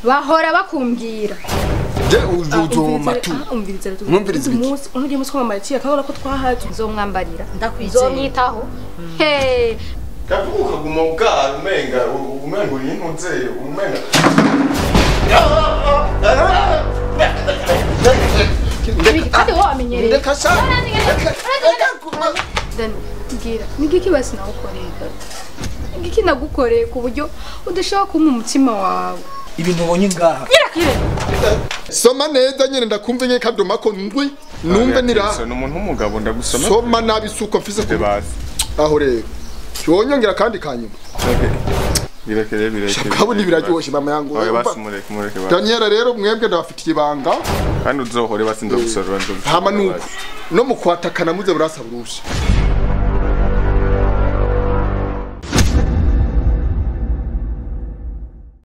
bahora bakumbwira je uzuzoma tu umvirize umunsi unugiye musi kwambaye ciye akabona ko twahaje nzomwambarira nzomwitaho he kavuka guma ubwara umenga uri intuze umenga kandi wamenyereye ndeka sana ngira nigiki basi nawukoreye nigiki nagukoreye ku buryo udashaka kumpa umutima wawe ibintu ubonye ngaha soma neza nyene ndakumva nke kadoma ko ndwi numve nira n'umuntu w'umugabo ndagusoma soma nabisuko mfise ku aho rero cyonyongera kandi kanyuma birekere kabuni biraryoshe mama yangu mureke Daniela rero mwebwe ndabafitiye ibanga kandi uzohore basinze gusorora hama nuko no mukwatakana muze burasa burusha